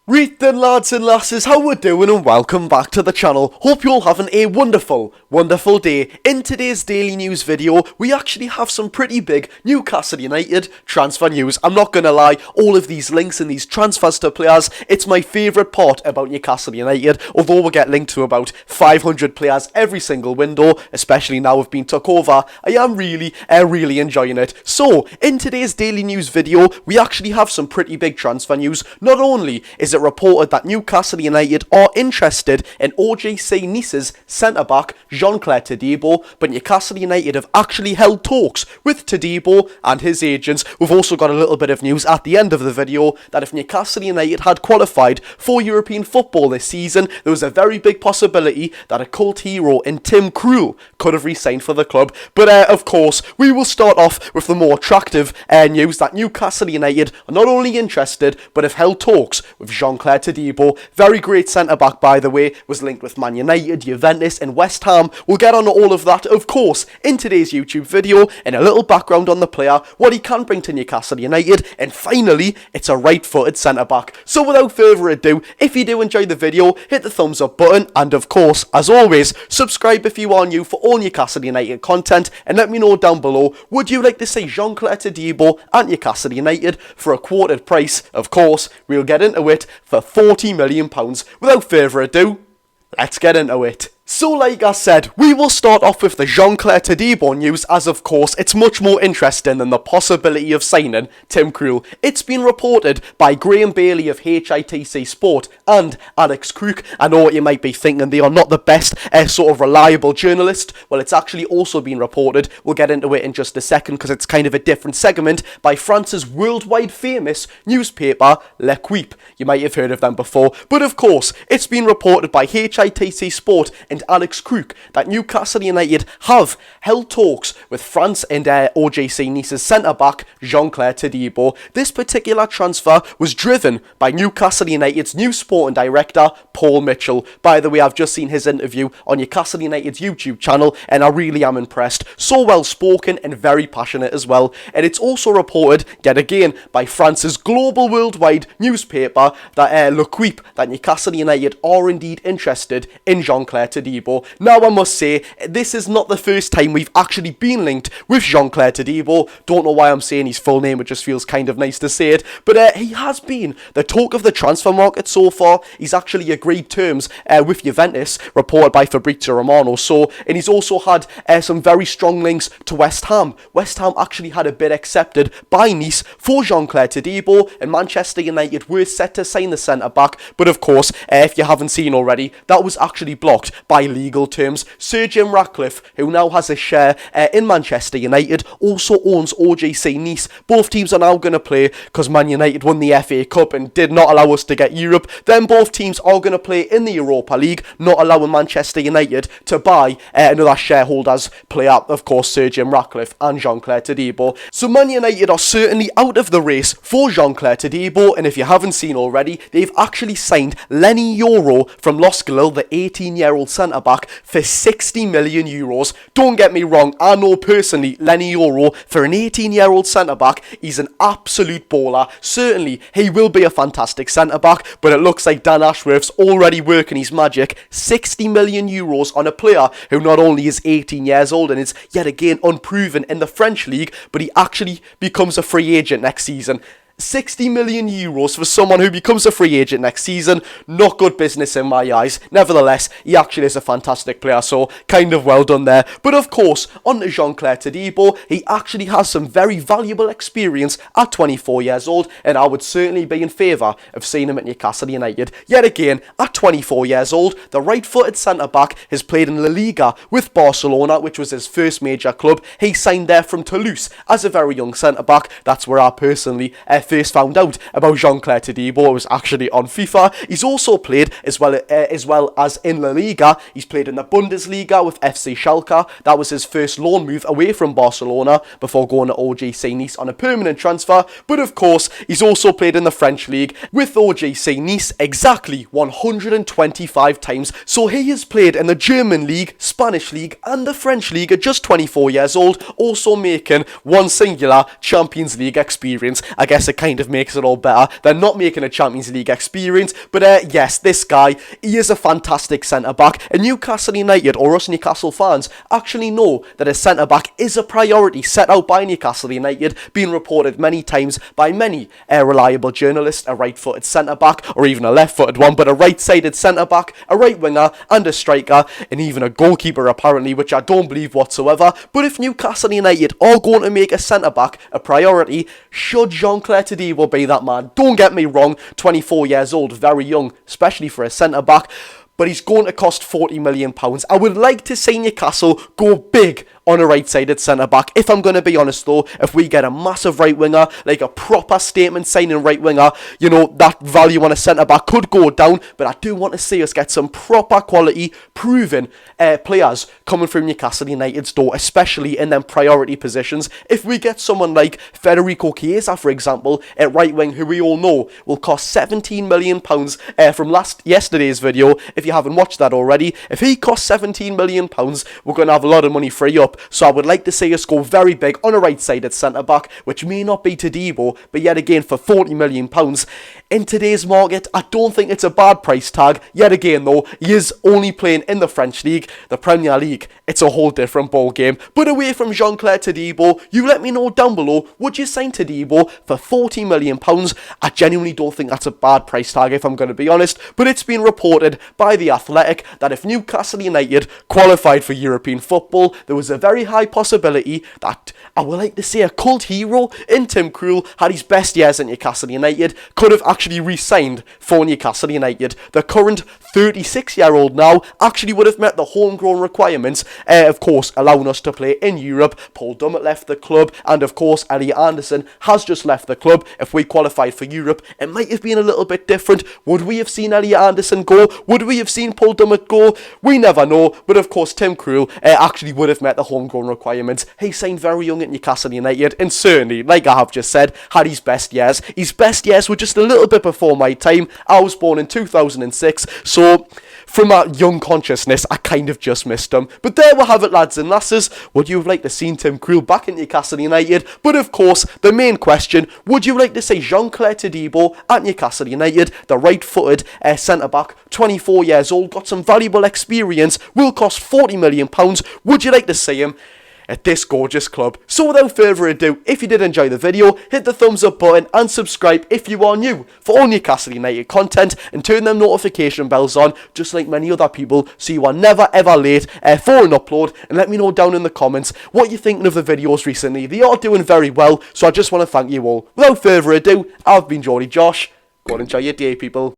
Right then, lads and lasses, how we're doing, and welcome back to the channel. Hope you're all having a wonderful day. In today's daily news video, we actually have some pretty big Newcastle United transfer news. I'm not gonna lie, all of these links and these transfers to players, it's my favourite part about Newcastle United. Although we get linked to about 500 players every single window, especially now we've been took over, I am really enjoying it. So, in today's daily news video, we actually have some pretty big transfer news. Not only is it reported that Newcastle United are interested in OGC Nice's centre-back Jean Clair Todibo, but Newcastle United have actually held talks with Todibo and his agents. We've also got a little bit of news at the end of the video that if Newcastle United had qualified for European football this season, there was a very big possibility that a cult hero in Tim Krul could have re-signed for the club. But of course, we will start off with the more attractive news that Newcastle United are not only interested, but have held talks with Jean Clair Todibo. Very great centre-back, by the way, was linked with Man United, Juventus and West Ham. We'll get on to all of that, of course, in today's YouTube video, and a little background on the player, what he can bring to Newcastle United, and finally, it's a right-footed centre-back. So without further ado, if you do enjoy the video, hit the thumbs up button, and of course, as always, subscribe if you are new for all Newcastle United content, and let me know down below, would you like to see Jean Clair Todibo at Newcastle United for a quoted price? Of course, we'll get into it for £40 million. Without further ado, let's get into it. So like I said, we will start off with the Jean Clair Todibo news, as of course it's much more interesting than the possibility of signing Tim Krul. It's been reported by Graham Bailey of HITC Sport and Alex Crook. I know what you might be thinking, they are not the best sort of reliable journalist. Well, it's actually also been reported, we'll get into it in just a second because it's kind of a different segment, by France's worldwide famous newspaper L'Equipe. You might have heard of them before, but of course it's been reported by HITC Sport and Alex Crook that Newcastle United have held talks with France and OGC Nice's centre-back Jean Clair Todibo. This particular transfer was driven by Newcastle United's new sporting director Paul Mitchell. By the way, I've just seen his interview on Newcastle United's YouTube channel and I really am impressed. So well spoken and very passionate as well. And it's also reported, yet again, by France's global worldwide newspaper that L'Equipe, that Newcastle United are indeed interested in Jean Clair Todibo. Now I must say, this is not the first time we've actually been linked with Jean Clair Todibo. Don't know why I'm saying his full name, it just feels kind of nice to say it. But he has been the talk of the transfer market so far. He's actually agreed terms with Juventus, reported by Fabrizio Romano. And he's also had some very strong links to West Ham. West Ham actually had a bid accepted by Nice for Jean Clair Todibo, and Manchester United were set to sign the centre-back. But of course, if you haven't seen already, that was actually blocked by legal terms. Sir Jim Ratcliffe, who now has a share in Manchester United, also owns OGC Nice. Both teams are now going to play, because Man United won the FA Cup and did not allow us to get Europe. Then both teams are going to play in the Europa League, not allowing Manchester United to buy another shareholders player, of course Sir Jim Ratcliffe and Jean Clair Todibo. So Man United are certainly out of the race for Jean Clair Todibo, and if you haven't seen already, they've actually signed Lenny Yoro from Los Galil, the 18-year-old centre-back, for €60 million. Don't get me wrong, I know personally Lenny Yoro, for an 18-year-old centre-back, he's an absolute baller. Certainly, he will be a fantastic centre-back, but it looks like Dan Ashworth's already working his magic. €60 million on a player who not only is 18 years old and is yet again unproven in the French league, but he actually becomes a free agent next season. €60 million for someone who becomes a free agent next season, not good business in my eyes. Nevertheless, he actually is a fantastic player, so kind of well done there. But of course, on to Jean Clair Todibo, he actually has some very valuable experience at 24 years old, and I would certainly be in favour of seeing him at Newcastle United. Yet again, at 24 years old, the right-footed centre-back has played in La Liga with Barcelona, which was his first major club. He signed there from Toulouse as a very young centre-back. That's where I personally first found out about Jean Clair Todibo. It was actually on FIFA. He's also played as well as in La Liga. He's played in the Bundesliga with FC Schalke. That was his first loan move away from Barcelona before going to OGC Nice on a permanent transfer. But of course, he's also played in the French league with OGC Nice exactly 125 times. So he has played in the German league, Spanish league and the French league at just 24 years old, also making one singular Champions League experience. I guess it it kind of makes it all better. They're not making a Champions League experience, but yes, this guy, he is a fantastic centre-back, and Newcastle United, or us Newcastle fans, actually know that a centre-back is a priority set out by Newcastle United, being reported many times by many reliable journalists, a right-footed centre-back, or even a left-footed one, but a right-sided centre-back, a right-winger, and a striker, and even a goalkeeper apparently, which I don't believe whatsoever. But if Newcastle United are going to make a centre-back a priority, should Jean Clair Todibo be that man? Don't get me wrong, 24 years old, very young, especially for a centre-back, but he's going to cost £40 million. I would like to see Newcastle go big on a right-sided centre-back. If I'm going to be honest though, if we get a massive right-winger, like a proper statement signing right-winger, you know, that value on a centre-back could go down, but I do want to see us get some proper quality, proven players coming from Newcastle United's door, especially in them priority positions. If we get someone like Federico Chiesa, for example, at right-wing, who we all know will cost £17 million from yesterday's video, if you haven't watched that already, if he costs £17 million, we're going to have a lot of money free up. So I would like to see us go very big on a right-sided centre-back, which may not be Todibo, but yet again for £40 million. In today's market, I don't think it's a bad price tag. Yet again though, he is only playing in the French League, the Premier League. It's a whole different ball game. But away from Jean Clair Todibo, you let me know down below, would you sign Todibo for £40 million? I genuinely don't think that's a bad price tag if I'm going to be honest, but it's been reported by The Athletic that if Newcastle United qualified for European football, there was a very high possibility that, I would like to say, a cult hero in Tim Krul had his best years at Newcastle United, could have actually re-signed for Newcastle United. The current 36-year-old now actually would have met the homegrown requirements, of course allowing us to play in Europe. Paul Dummett left the club, and of course Elliot Anderson has just left the club. If we qualified for Europe, it might have been a little bit different. Would we have seen Elliot Anderson go? Would we have seen Paul Dummett go? We never know, but of course Tim Krul actually would have met the homegrown requirements. He signed very young at Newcastle United, and certainly, like I have just said, had his best years. His best years were just a little bit before my time. I was born in 2006, so from a young consciousness, I kind of just missed him. But there we have it, lads and lasses. Would you have liked to see Tim Krul back in Newcastle United? But of course, the main question, would you like to see Jean Clair Todibo at Newcastle United, the right-footed centre-back, 24 years old, got some valuable experience, will cost £40 million. Would you like to see him at this gorgeous club? So without further ado, if you did enjoy the video, hit the thumbs up button and subscribe if you are new for all Newcastle United content, and turn them notification bells on just like many other people so you are never ever late for an upload. And let me know down in the comments what you're thinking of the videos recently. They are doing very well, so I just want to thank you all. Without further ado, I've been Josh. Go and enjoy your day, people.